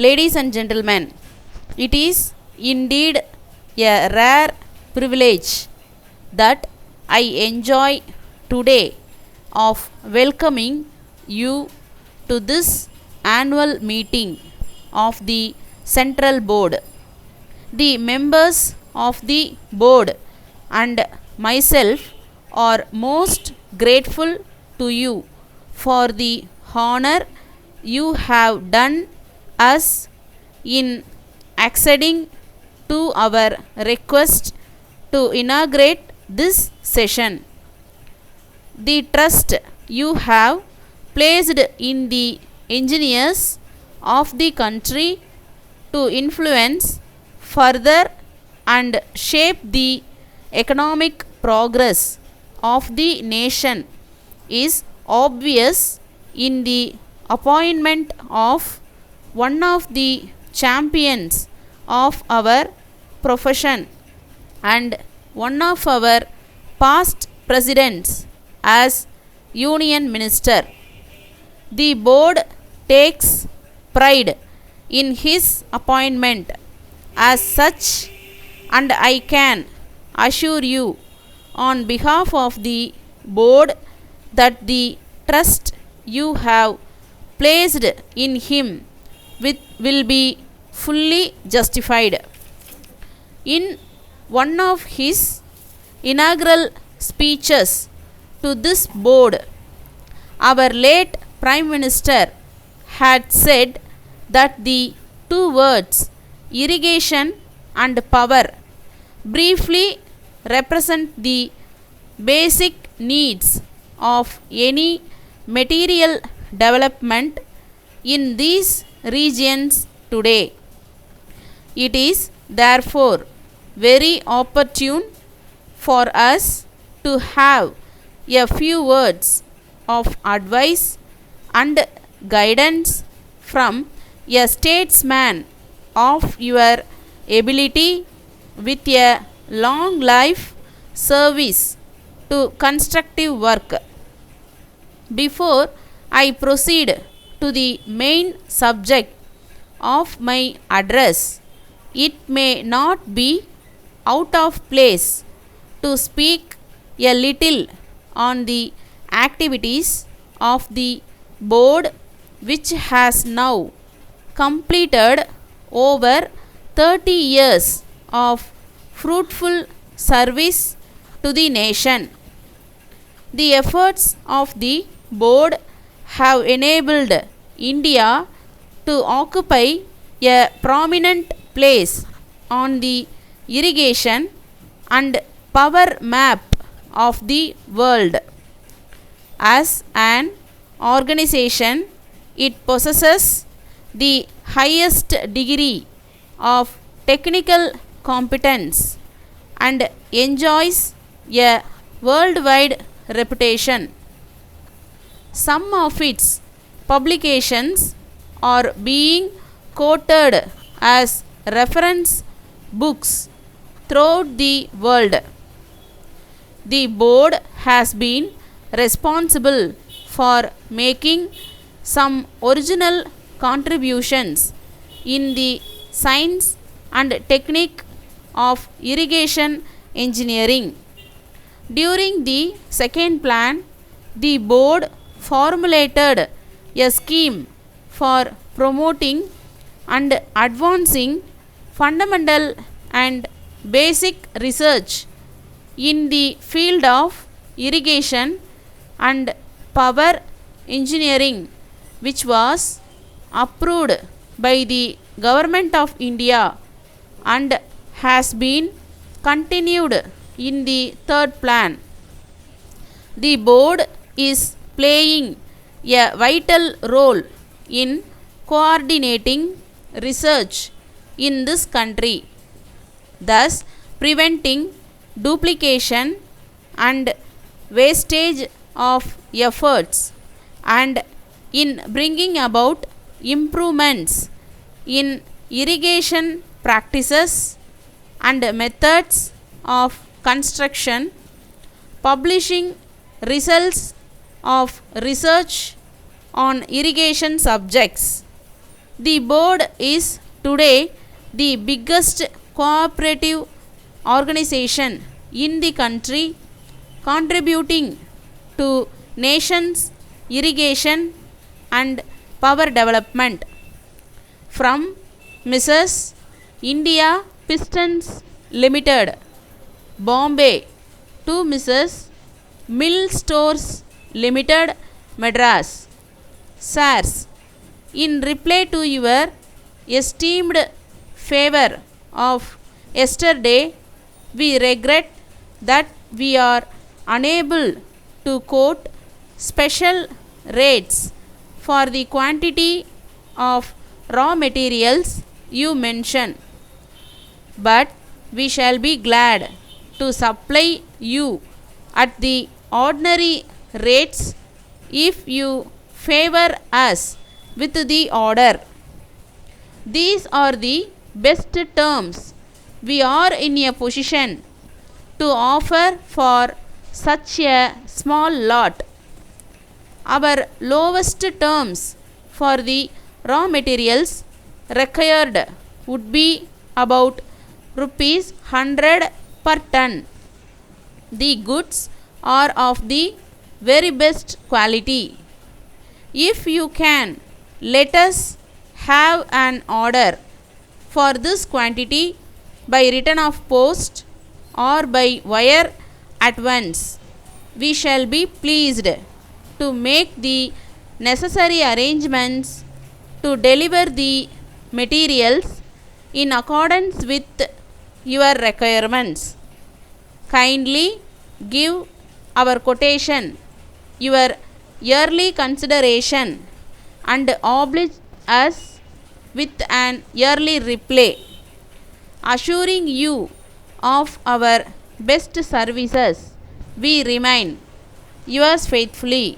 Ladies and gentlemen, it is indeed a rare privilege that I enjoy today of welcoming you to this annual meeting of the Central Board. The members of the board and myself are most grateful to you for the honor you have done us in acceding to our request to inaugurate this session. The trust you have placed in the engineers of the country to influence further and shape the economic progress of the nation is obvious in the appointment of one of the champions of our profession and one of our past presidents as Union Minister. The board takes pride in his appointment as such, and I can assure you on behalf of the board that the trust you have placed in him will be fully justified. In one of his inaugural speeches to this board, our late Prime Minister had said that the two words irrigation and power briefly represent the basic needs of any material development in these regions today. It is therefore very opportune for us to have a few words of advice and guidance from a statesman of your ability with a long life service to constructive work. Before I proceed to the main subject of my address, it may not be out of place to speak a little on the activities of the board, which has now completed over 30 years of fruitful service to the nation. The efforts of the board have enabled India to occupy a prominent place on the irrigation and power map of the world. As an organization, it possesses the highest degree of technical competence and enjoys a worldwide reputation. Some of its publications are being quoted as reference books throughout the world. The board has been responsible for making some original contributions in the science and technique of irrigation engineering. During the second plan, the board formulated a scheme for promoting and advancing fundamental and basic research in the field of irrigation and power engineering, which was approved by the Government of India and has been continued in the third plan. The board is playing a vital role in coordinating research in this country, thus preventing duplication and wastage of efforts, and in bringing about improvements in irrigation practices and methods of construction, publishing results of research on irrigation subjects, The board is today the biggest cooperative organization in the country, contributing to nation's irrigation and power development. From Mrs. India Pistons Limited, Bombay, to Mrs. Mill Stores Limited, Madras. Sirs, in reply to your esteemed favor of yesterday, we regret that we are unable to quote special rates for the quantity of raw materials you mention, but we shall be glad to supply you at the ordinary rates if you favor us with the order. These are the best terms we are in a position to offer for such a small lot. Our lowest terms for the raw materials required would be about rupees 100 per ton. The goods are of the very best quality. If you can let us have an order for this quantity by return of post or by wire at once, we shall be pleased to make the necessary arrangements to deliver the materials in accordance with your requirements. Kindly give our quotation your yearly consideration and oblige us with an yearly reply, assuring you of our best services. We remain yours faithfully,